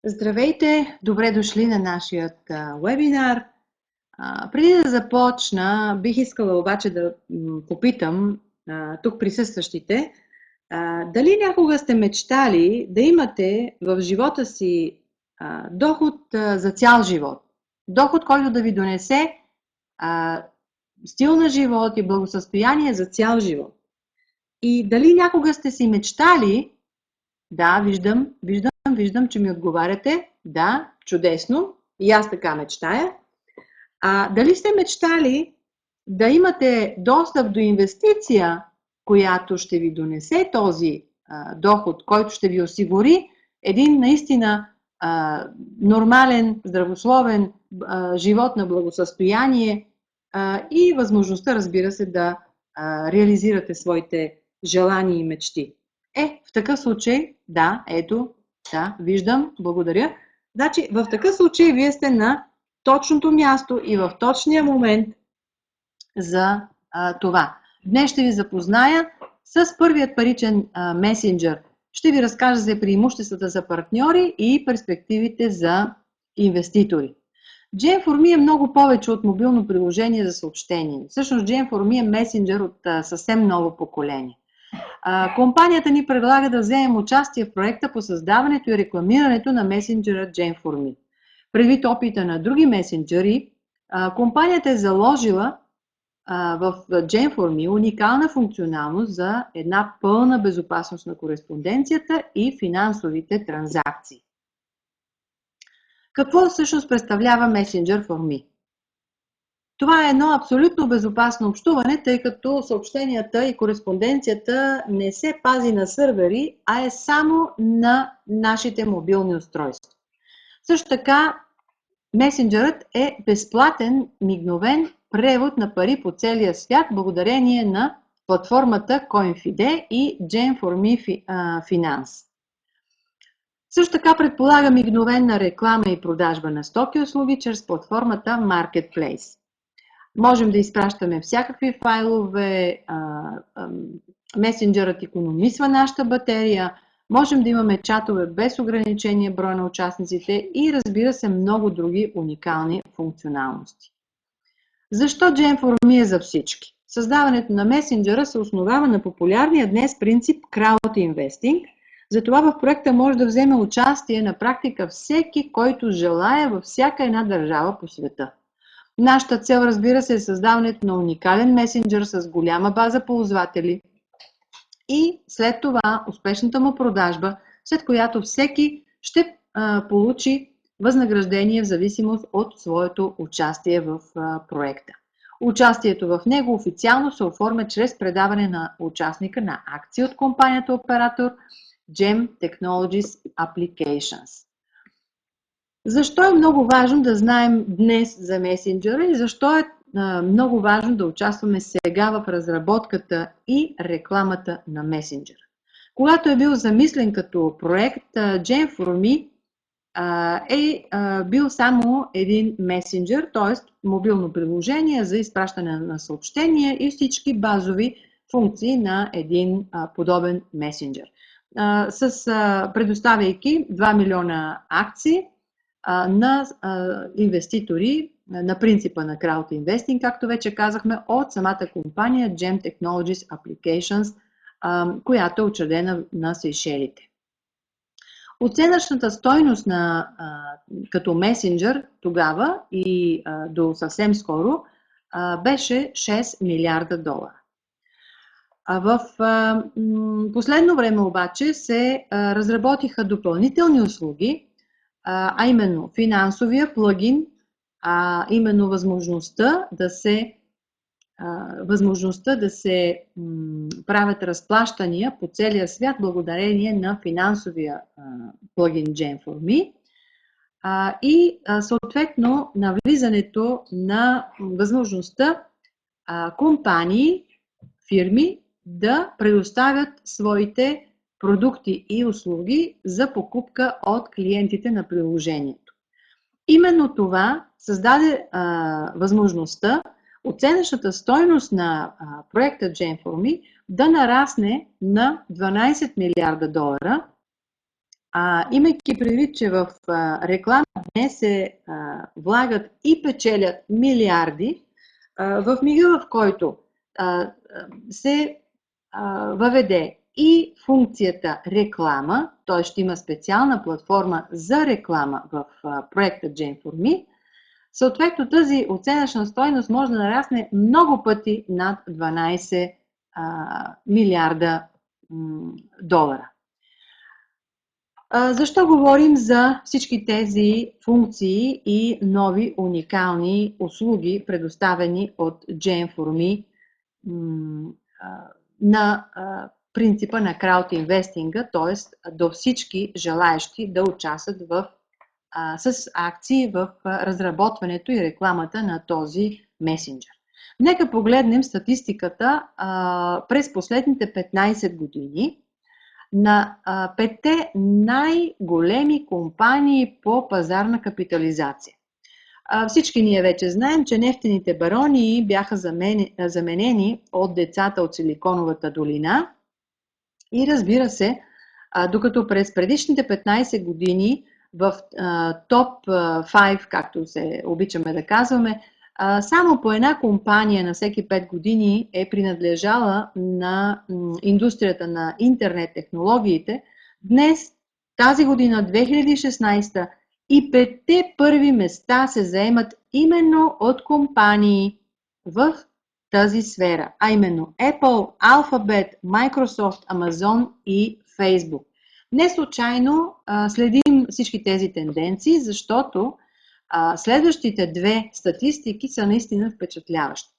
Здравейте! Добре дошли на нашият вебинар. Преди да започна, бих искала обаче да попитам тук присъстващите, дали някога сте мечтали да имате в живота си доход за цял живот? Доход, който да ви донесе стил на живот и благосъстояние за цял живот. И дали някога сте си мечтали, да, виждам, че ми отговаряте. Да, чудесно. И аз така мечтая. Дали сте мечтали да имате достъп до инвестиция, която ще ви донесе този доход, който ще ви осигури един наистина нормален, здравословен живот на благосъстояние и възможността, разбира се, да реализирате своите желания и мечти? В такъв случай, виждам, благодаря. Значи, в такъв случай вие сте на точното място и в точния момент за това. Днес ще ви запозная с първият паричен месенджер. Ще ви разкажа за преимуществата за партньори и перспективите за инвеститори. Gen4Me е много повече от мобилно приложение за съобщение. Всъщност Gen4Me е месенджер от съвсем ново поколение. Компанията ни предлага да вземем участие в проекта по създаването и рекламирането на месенджера Gen4Me. Предвид опита на други месенджери, компанията е заложила в Gen4Me уникална функционалност за една пълна безопасност на кореспонденцията и финансовите транзакции. Какво всъщност представлява Messenger4Me? Това е едно абсолютно безопасно общуване, тъй като съобщенията и кореспонденцията не се пази на сървъри, а е само на нашите мобилни устройства. Също така, месенджерът е безплатен, мигновен превод на пари по целия свят, благодарение на платформата CoinFide и Gen4Me Finance. Също така предполага мигновена реклама и продажба на стоки и услуги чрез платформата Marketplace. Можем да изпращаме всякакви файлове, месенджерът икономисва нашата батерия, можем да имаме чатове без ограничение броя на участниците и, разбира се, много други уникални функционалности. Защо Gen4Me е за всички? Създаването на месенджера се основава на популярния днес принцип Crowd Investing. Затова в проекта може да вземе участие на практика всеки, който желае във всяка една държава по света. Нашата цел, разбира се, е създаването на уникален месенджер с голяма база ползватели и след това успешната му продажба, след която всеки ще получи възнаграждение в зависимост от своето участие в проекта. Участието в него официално се оформя чрез предаване на участника на акции от компанията оператор GEM Technologies Applications. Защо е много важно да знаем днес за месенджера и защо е много важно да участваме сега в разработката и рекламата на месенджера? Когато е бил замислен като проект, Gen4Me е бил само един месенджер, т.е. мобилно приложение за изпращане на съобщения и всички базови функции на един подобен месенджер. Предоставяйки 2 милиона акции на инвеститори на принципа на Crowd Investing, както вече казахме, от самата компания GEM Technologies Applications, която е учредена на Сейшелите. Оценъчната стойност като месенджер тогава и до съвсем скоро беше 6 милиарда долара. В последно време обаче се разработиха допълнителни услуги, а именно финансовия плагин, именно възможността да се правят разплащания по целия свят благодарение на финансовия плагин Gen4Me и съответно навлизането на възможността компании, фирми да предоставят своите продукти и услуги за покупка от клиентите на приложението. Именно това създаде възможността оценъчната стойност на проекта Gen4Me да нарасне на 12 милиарда долара, Имайки предвид, че в реклама днес се влагат и печелят милиарди, в мига, в който се въведе и функцията реклама, т.е. ще има специална платформа за реклама в проекта Gen4Me, съответно тази оценъчна стойност може да нарасне много пъти над 12 милиарда долара. Защо говорим за всички тези функции и нови уникални услуги, предоставени от Gen4Me на принципа на краудинвестинга, т.е. до всички желаещи да участват с акции в разработването и рекламата на този месенджер. Нека погледнем статистиката през последните 15 години на 5 най-големи компании по пазарна капитализация. Всички ние вече знаем, че нефтените барони бяха заменени от децата от Силиконовата долина и разбира се, докато през предишните 15 години в топ 5, както се обичаме да казваме, само по една компания на всеки 5 години е принадлежала на индустрията на интернет технологиите. Днес, тази година, 2016, и 5-те първи места се заемат именно от компании в тази сфера, а именно Apple, Alphabet, Microsoft, Amazon и Facebook. Не случайно следим всички тези тенденции, защото следващите две статистики са наистина впечатляващи.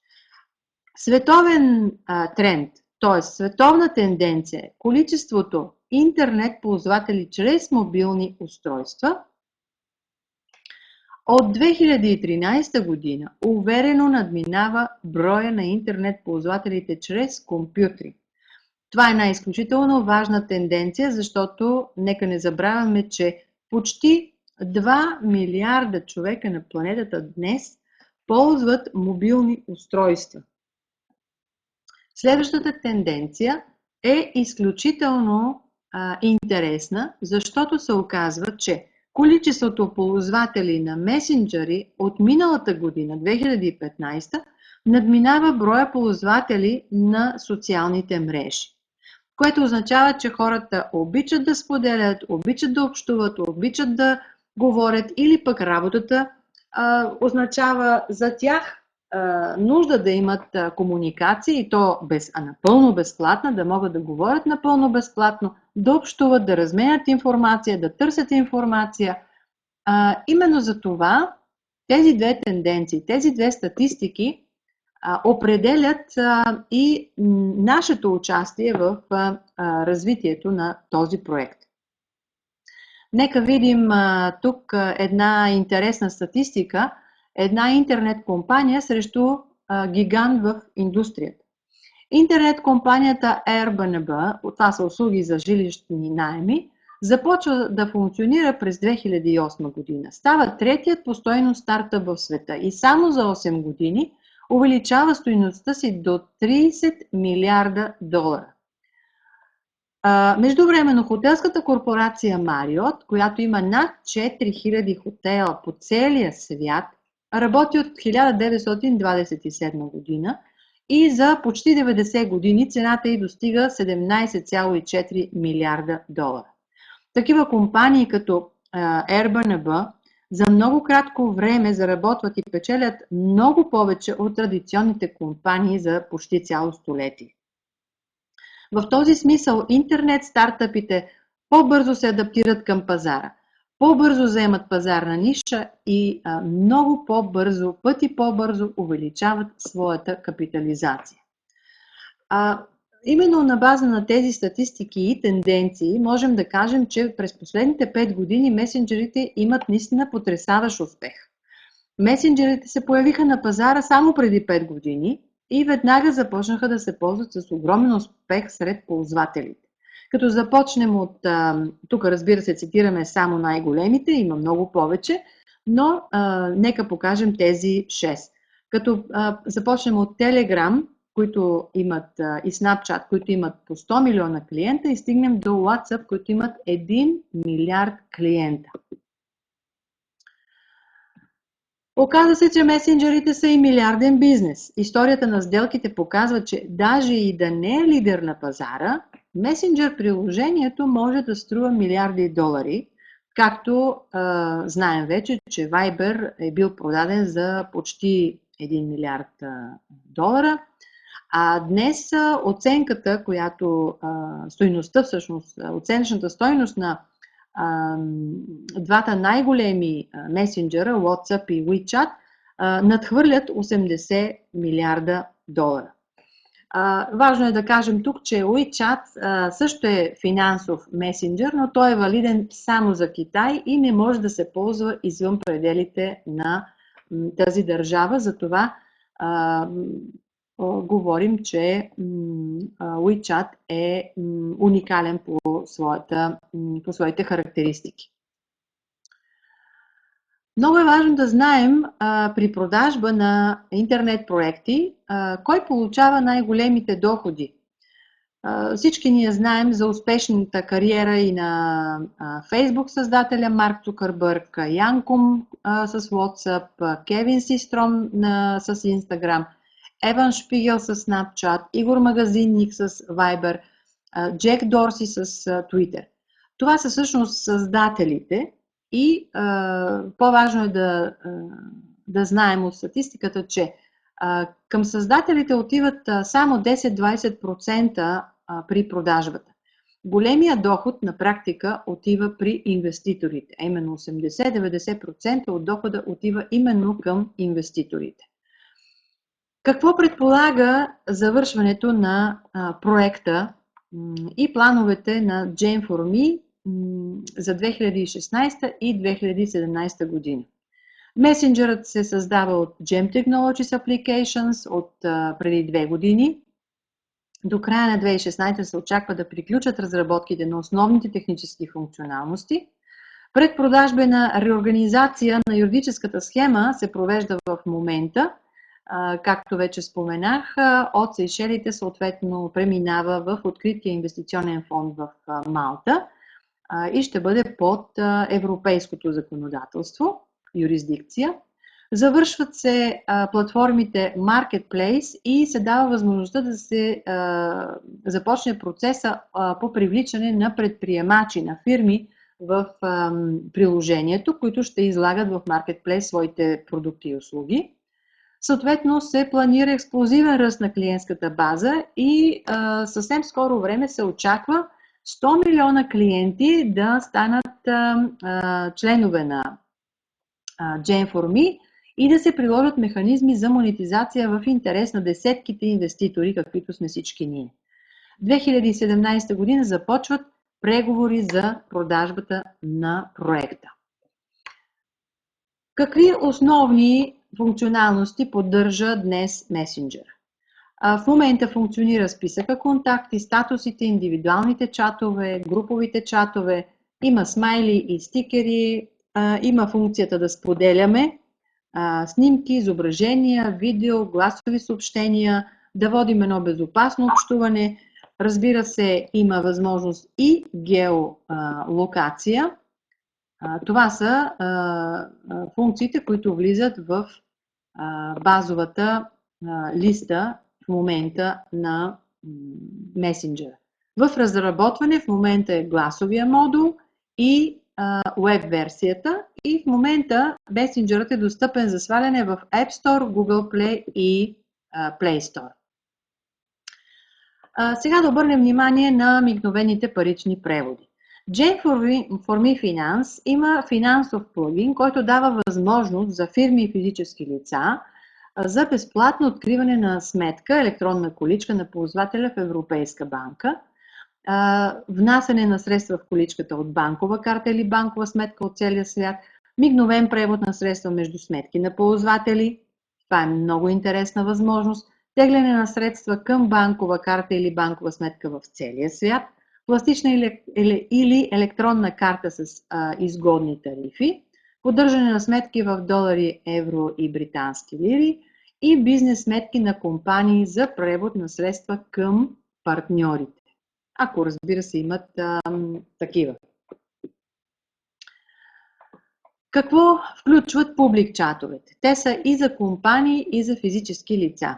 Световен тренд, т.е. световна тенденция е количеството интернет ползватели чрез мобилни устройства от 2013 година уверено надминава броя на интернет ползвателите чрез компютри. Това е една изключително важна тенденция, защото нека не забравяме, че почти 2 милиарда човека на планетата днес ползват мобилни устройства. Следващата тенденция е изключително интересна, защото се оказва, че количеството ползватели на месенджери от миналата година, 2015, надминава броя ползватели на социалните мрежи. Което означава, че хората обичат да споделят, обичат да общуват, обичат да говорят или пък работата означава за тях нужда да имат комуникация и то напълно безплатна, да могат да говорят напълно безплатно, да общуват, да разменят информация, да търсят информация. Именно за това тези две тенденции, тези две статистики определят и нашето участие в развитието на този проект. Нека видим тук една интересна статистика. Една интернет компания срещу гигант в индустрията. Интернет компанията Airbnb, това са услуги за жилищни наеми, започва да функционира през 2008 година. Става третият по стойност стартъп в света и само за 8 години увеличава стойността си до 30 милиарда долара. Междувременно хотелската корпорация Marriott, която има над 4000 хотела по целия свят, работи от 1927 година и за почти 90 години цената й достига 17,4 милиарда долара. Такива компании като Airbnb за много кратко време заработват и печелят много повече от традиционните компании за почти цяло столетие. В този смисъл интернет стартъпите по-бързо се адаптират към пазара, по-бързо заемат пазарна ниша и много по-бързо, пъти по-бързо увеличават своята капитализация. Именно на база на тези статистики и тенденции можем да кажем, че през последните 5 години месенджерите имат наистина потресаващ успех. Месенджерите се появиха на пазара само преди 5 години и веднага започнаха да се ползват с огромен успех сред ползвателите. Като започнем от, тук разбира се цитираме само най-големите, има много повече, но нека покажем тези 6. Като започнем от Telegram, които имат и Snapchat, които имат по 100 милиона клиента и стигнем до WhatsApp, които имат 1 милиард клиента. Оказва се, че месенджерите са и милиарден бизнес. Историята на сделките показва, че даже и да не е лидер на пазара, месенджер приложението може да струва милиарди долари, както знаем вече, че Viber е бил продаден за почти 1 милиард долара. А днес оценката, оценъчната стойност на двата най-големи месенджера, WhatsApp и WeChat, надхвърлят 80 милиарда долара. Важно е да кажем тук, че WeChat също е финансов месенджер, но той е валиден само за Китай и не може да се ползва извън пределите на тази държава. Затова говорим, че WeChat е уникален по своите характеристики. Много е важно да знаем при продажба на интернет проекти кой получава най-големите доходи. Всички ние знаем за успешната кариера и на Facebook създателя Марк Цукърбърг, Ян Кум с WhatsApp, Кевин Систром с Instagram, Еван Шпигел с Snapchat, Игор Магазинник с Viber, Джек Дорси с Twitter. Това са всъщност създателите и по-важно е да знаем от статистиката, че към създателите отиват само 10-20% при продажбата. Големия доход на практика отива при инвеститорите, а именно 80-90% от дохода отива именно към инвеститорите. Какво предполага завършването на проекта и плановете на Gen4Me за 2016 и 2017 година? Месенджерът се създава от Gem Technologies Applications от преди 2 години. До края на 2016 се очаква да приключат разработките на основните технически функционалности. Предпродажбена реорганизация на юридическата схема се провежда в момента. Както вече споменах, от Сейшелите съответно преминава в открития инвестиционен фонд в Малта и ще бъде под европейското законодателство, юрисдикция. Завършват се платформите Marketplace и се дава възможността да се започне процеса по привличане на предприемачи, на фирми в приложението, които ще излагат в Marketplace своите продукти и услуги. Съответно се планира експлозивен ръст на клиентската база и съвсем скоро време се очаква 100 милиона клиенти да станат членове на Gen4Me и да се приложат механизми за монетизация в интерес на десетките инвеститори, каквито сме всички ние. 2017 година започват преговори за продажбата на проекта. Какви основни функционалности поддържа днес месенджер? В момента функционира списъка контакти, статусите, индивидуалните чатове, груповите чатове, има смайли и стикери, има функцията да споделяме снимки, изображения, видео, гласови съобщения, да водим едно безопасно общуване. Разбира се, има възможност и геолокация. Това са функциите, които влизат в базовата листа в момента на месенджера. В разработване в момента е гласовия модул и web версията и в момента месенджерът е достъпен за сваляне в App Store, Google Play и Play Store. Сега да обърнем внимание на мигновените парични преводи. Gen4Me Finance има финансов плагин, който дава възможност за фирми и физически лица за безплатно откриване на сметка, електронна количка на ползвателя в Европейска банка, внасяне на средства в количката от банкова карта или банкова сметка от целия свят, мигновен превод на средства между сметки на ползватели. Това е много интересна възможност. Тегляне на средства към банкова карта или банкова сметка в целия свят, пластична или електронна карта с изгодни тарифи, поддържане на сметки в долари, евро и британски лири и бизнес сметки на компании за превод на средства към партньорите. Ако, разбира се, имат такива. Какво включват публик чатовете? Те са и за компании, и за физически лица.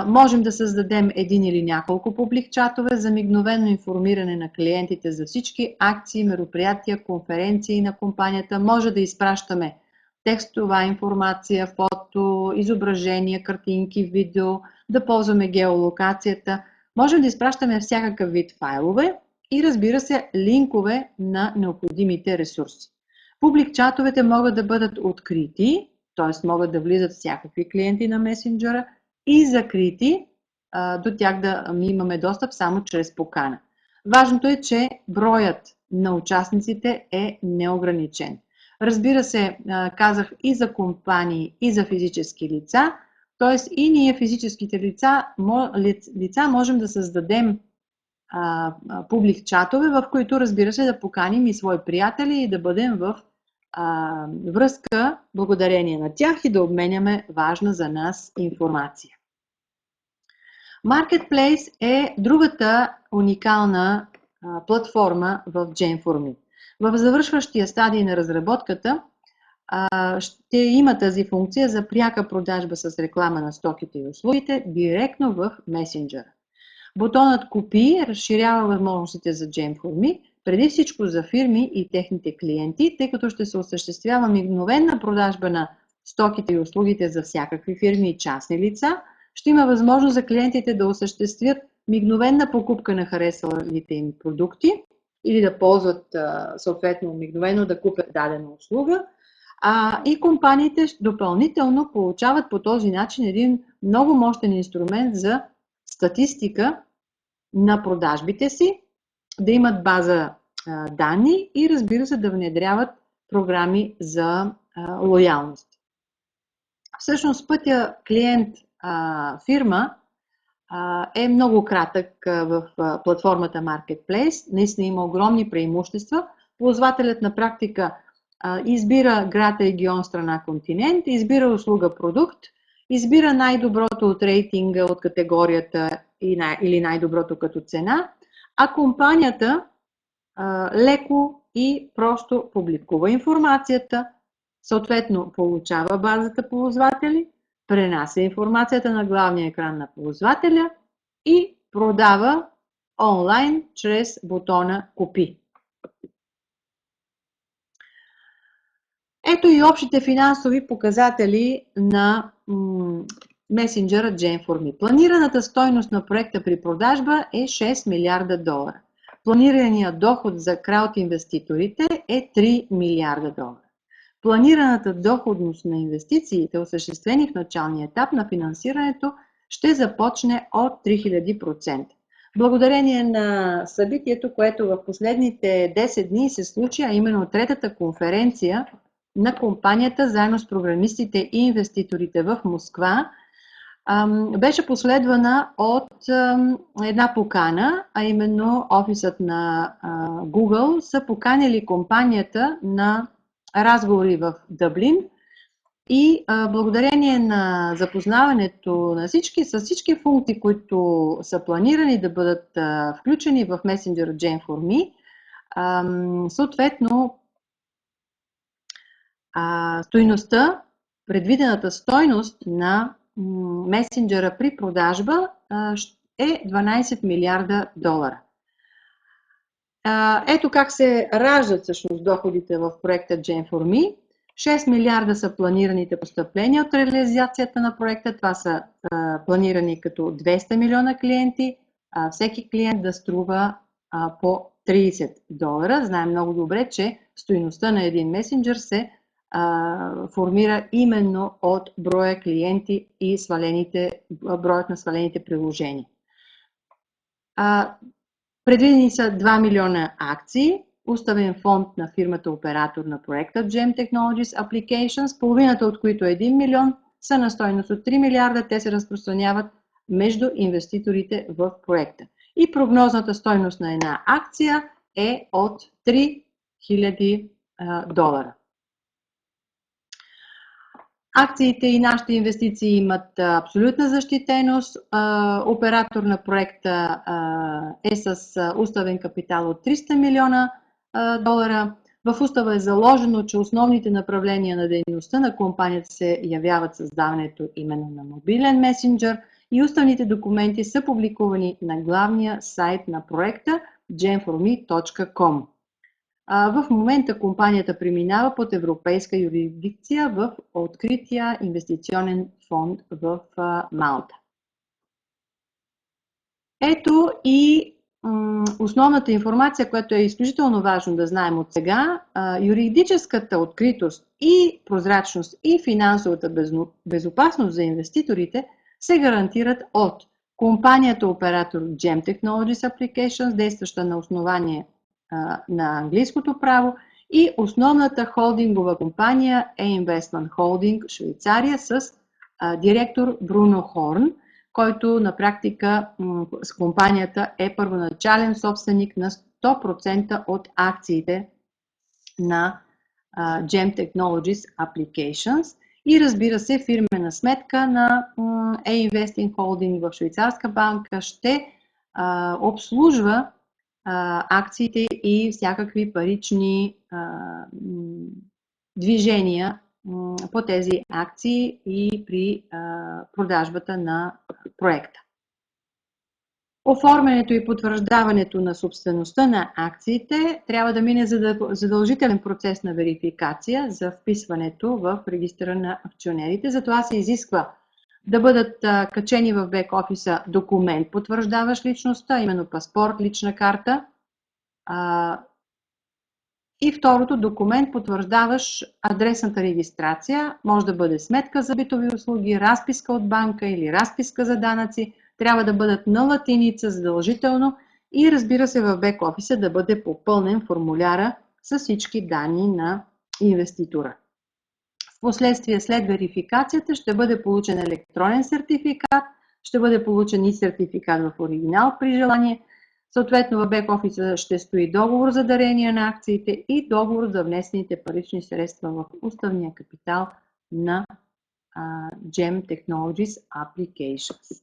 Можем да създадем един или няколко публик чатове за мигновено информиране на клиентите за всички акции, мероприятия, конференции на компанията. Може да изпращаме текстова информация, фото, изображения, картинки, видео, да ползваме геолокацията. Можем да изпращаме всякакъв вид файлове и, разбира се, линкове на необходимите ресурси. Публик чатовете могат да бъдат открити, т.е. могат да влизат всякакви клиенти на месенджера, и закрити, до тях да имаме достъп само чрез покана. Важното е, че броят на участниците е неограничен. Разбира се, казах и за компании, и за физически лица, т.е. и ние физическите лица можем да създадем публик чатове, в които, разбира се, да поканим и свои приятели и да бъдем в връзка благодарение на тях и да обменяме важна за нас информация. Marketplace е другата уникална платформа в Gen4Me. В завършващия стадий на разработката ще има тази функция за пряка продажба с реклама на стоките и услугите директно в месенджера. Бутонът Купи разширява възможностите за Gen4Me, преди всичко за фирми и техните клиенти, тъй като ще се осъществява мигновена продажба на стоките и услугите за всякакви фирми и частни лица. Ще има възможност за клиентите да осъществят мигновена покупка на харесалите им продукти или да ползват съответно мигновено да купят дадена услуга. И компаниите допълнително получават по този начин един много мощен инструмент за статистика на продажбите си, да имат база данни и, разбира се, да внедряват програми за лоялност. Всъщност пътя клиент-фирма е много кратък в платформата Marketplace. Наистина има огромни преимущества. Ползвателят на практика избира град, регион, страна, континент, избира услуга, продукт, избира най-доброто от рейтинга, от категорията или най-доброто като цена, а компанията леко и просто публикува информацията, съответно получава базата ползватели, пренася информацията на главния екран на ползвателя и продава онлайн чрез бутона Купи. Ето и общите финансови показатели на месенджера Gen4Me. Планираната стойност на проекта при продажба е 6 милиарда долара. Планираният доход за крауд инвеститорите е 3 милиарда долара. Планираната доходност на инвестициите, осъществени в началния етап на финансирането, ще започне от 3000%. Благодарение на събитието, което в последните 10 дни се случи, а именно третата конференция на компанията, заедно с програмистите и инвеститорите в Москва, беше последвана от една покана, а именно офисът на Google са поканили компанията на разговори в Дъблин и благодарение на запознаването на с всички функции, които са планирани да бъдат включени в Messenger Gen4Me, съответно предвидената стойност на месенджера при продажба е 12 милиарда долара. Ето как се раждат всъщност доходите в проекта Gen4Me. 6 милиарда са планираните постъпления от реализацията на проекта. Това са планирани като 200 милиона клиенти. Всеки клиент да струва по 30 долара. Знаем много добре, че стойността на един месенджер се формира именно от броя клиенти и броят на свалените приложения. Предвидени са 2 милиона акции, уставен фонд на фирмата оператор на проекта Gem Technologies Applications, половината от които 1 милион са на стойност от 3 милиарда. Те се разпространяват между инвеститорите в проекта. И прогнозната стойност на една акция е от 3000 долара. Акциите и нашите инвестиции имат абсолютна защитеност. Оператор на проекта е с уставен капитал от 300 милиона долара. В устава е заложено, че основните направления на дейността на компанията се явяват създаването именно на мобилен месенджер и уставните документи са публикувани на главния сайт на проекта gen4me.com. В момента компанията преминава под европейска юрисдикция в открития инвестиционен фонд в Малта. Ето и основната информация, която е изключително важно да знаем от сега. Юридическата откритост и прозрачност и финансовата безопасност за инвеститорите се гарантират от компанията оператор GEM Technologies Applications, действаща на основание на английското право, и основната холдингова компания A-Investment Holding Швейцария с директор Бруно Хорн, който на практика с компанията е първоначален собственик на 100% от акциите на GEM Technologies Applications и разбира се фирмена сметка на A-Investing Holding в швейцарска банка ще обслужва акциите и всякакви парични движения по тези акции и при продажбата на проекта. Оформянето и потвърждаването на собствеността на акциите трябва да мине задължителен процес на верификация за вписването в регистъра на акционерите. Затова се изисква да бъдат качени в бек-офиса документ, потвърждаващ личността, именно паспорт, лична карта. И второто, документ, потвърждаващ адресната регистрация. Може да бъде сметка за битови услуги, разписка от банка или разписка за данъци. Трябва да бъдат на латиница задължително и разбира се в бек-офиса да бъде попълнен формуляра с всички данни на инвеститора. Впоследствие след верификацията ще бъде получен електронен сертификат, ще бъде получен и сертификат в оригинал при желание. Съответно в бек-офиса ще стои договор за дарение на акциите и договор за внесените парични средства в уставния капитал на GEM Technologies Applications.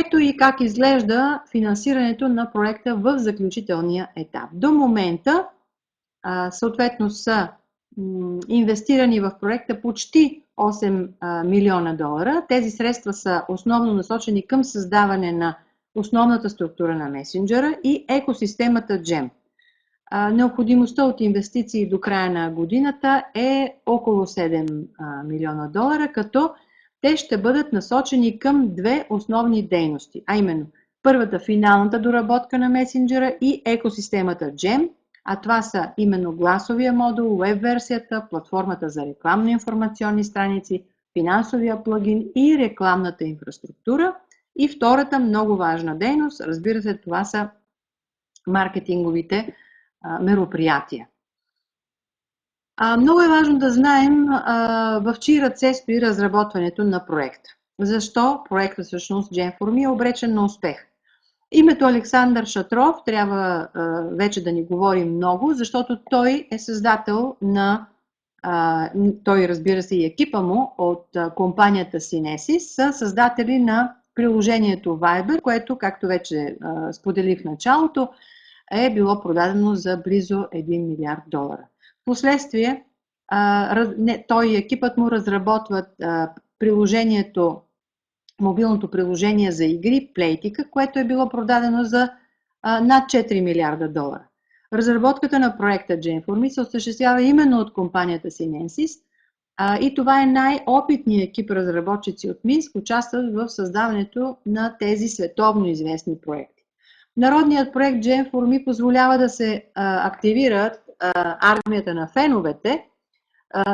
Ето и как изглежда финансирането на проекта в заключителния етап. До момента съответно са инвестирани в проекта почти 8 милиона долара. Тези средства са основно насочени към създаване на основната структура на месенджера и екосистемата GEM. Необходимостта от инвестиции до края на годината е около 7 милиона долара, като те ще бъдат насочени към две основни дейности, а именно първата финалната доработка на месенджера и екосистемата GEM, а това са именно гласовия модул, веб-версията, платформата за рекламно-информационни страници, финансовия плагин и рекламната инфраструктура. И втората много важна дейност, разбира се, това са маркетинговите мероприятия. Много е важно да знаем в чии ръце стои разработването на проекта. Защо проектът всъщност Gen4me е обречен на успех? Името Александър Шатров трябва вече да ни говори много, защото той е създател на, той разбира се и екипа му от компанията Synesis, са създатели на приложението Viber, което, както вече споделих в началото, е било продадено за близо 1 милиард долара. Впоследствие той и екипът му разработват приложението, мобилното приложение за игри Playtika, което е било продадено за над 4 милиарда долара. Разработката на проекта Gen4me се осъществява именно от компанията Synesis и това е най-опитният екип разработчици от Минск, участват в създаването на тези световно известни проекти. Народният проект Gen4me позволява да се активират армията на феновете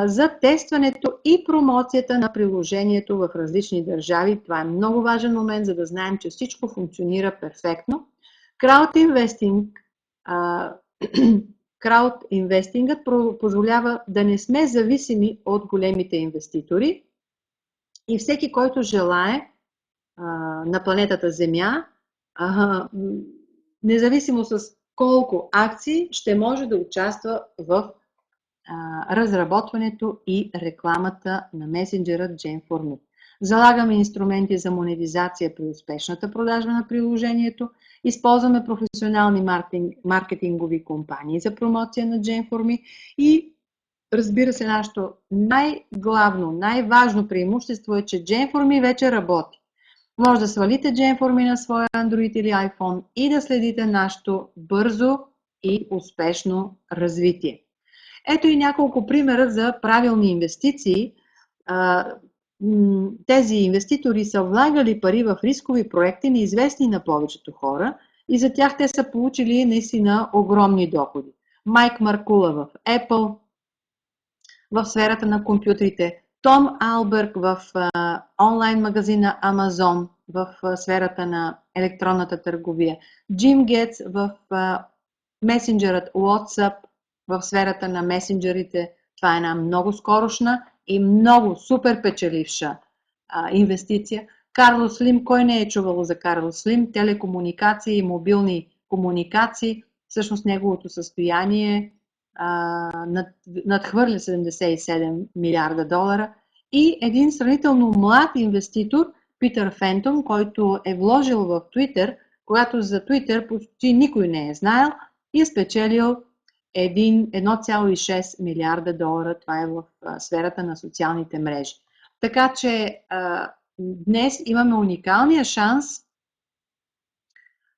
за тестването и промоцията на приложението в различни държави. Това е много важен момент, за да знаем, че всичко функционира перфектно. Краудинвестингът позволява да не сме зависими от големите инвеститори и всеки, който желае на планетата Земя, независимо с колко акции, ще може да участва в разработването и рекламата на месенджера Gen4Me. Залагаме инструменти за монетизация при успешната продажба на приложението, използваме професионални маркетингови компании за промоция на Gen4Me и разбира се, нашето най-главно, най-важно преимущество е, че Gen4Me вече работи. Може да свалите Gen4Me на своя Android или iPhone и да следите нашето бързо и успешно развитие. Ето и няколко примера за правилни инвестиции. Тези инвеститори са влагали пари в рискови проекти, неизвестни на повечето хора, и за тях те са получили наистина огромни доходи. Майк Маркула в Apple, в сферата на компютрите, Том Алберг в онлайн магазина Amazon, в сферата на електронната търговия, Джим Гетс в месенджерът WhatsApp, в сферата на месенджерите. Това е една много скорошна и много супер печеливша инвестиция. Карлос Слим, кой не е чувал за Карлос Слим? Телекомуникации и мобилни комуникации. Всъщност неговото състояние надхвърля 77 милиарда долара. И един сравнително млад инвеститор, Питър Фентон, който е вложил в Twitter, когато за Twitter почти никой не е знаел, и е спечелил 1,6 милиарда долара. Това е в сферата на социалните мрежи. Така че днес имаме уникалния шанс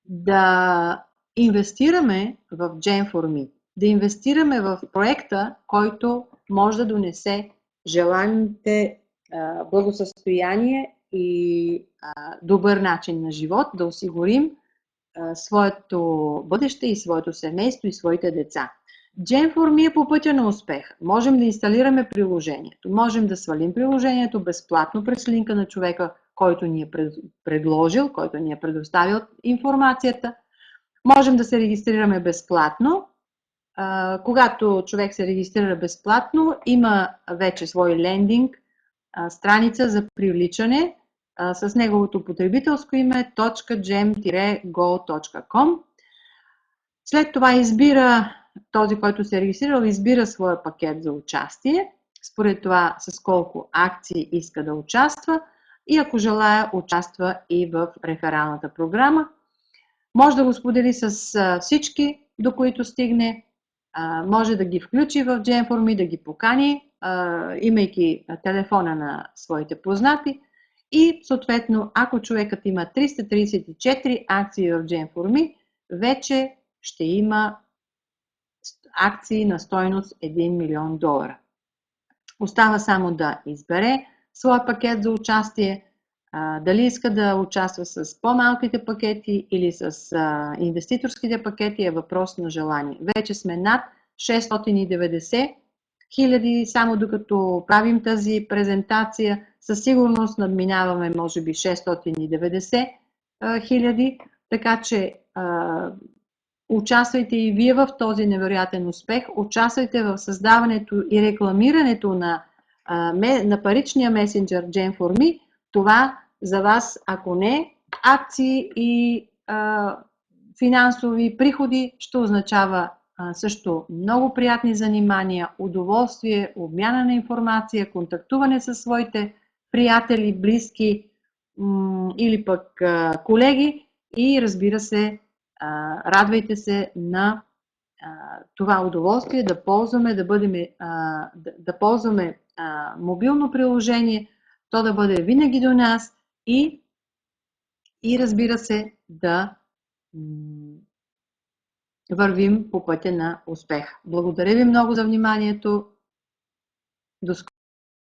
да инвестираме в Gen4Me, да инвестираме в проекта, който може да донесе желаните благосъстояние и добър начин на живот, да осигурим своето бъдеще и своето семейство и своите деца. Gen4Me е по пътя на успех. Можем да инсталираме приложението, можем да свалим приложението безплатно през линка на човека, който ни е предложил, който ни е предоставил информацията. Можем да се регистрираме безплатно. Когато човек се регистрира безплатно, има вече свой лендинг, страница за привличане с неговото потребителско име .gem-go.com. След това избира, този, който се е регистрирал, избира своя пакет за участие, според това с колко акции иска да участва, и ако желая, участва и в рефералната програма. Може да го сподели с всички, до които стигне, може да ги включи в Gen4Me, да ги покани, имайки телефона на своите познати, и съответно, ако човекът има 334 акции в Gen4Me, вече ще има акции на стойност 1 милион долара. Остава само да избере своя пакет за участие, дали иска да участва с по-малките пакети или с инвеститорските пакети, е въпрос на желание. Вече сме над 690 хиляди, само докато правим тази презентация, със сигурност надминаваме може би 690 хиляди, така че участвайте и вие в този невероятен успех, участвайте в създаването и рекламирането на паричния месенджер Gen4Me. Това за вас, ако не акции и финансови приходи, ще означава също много приятни занимания, удоволствие, обмяна на информация, контактуване с своите приятели, близки или пък колеги, и разбира се, радвайте се на това удоволствие да ползваме, да ползваме мобилно приложение, то да бъде винаги до нас и разбира се да вървим по пътя на успех. Благодаря ви много за вниманието. До скоро!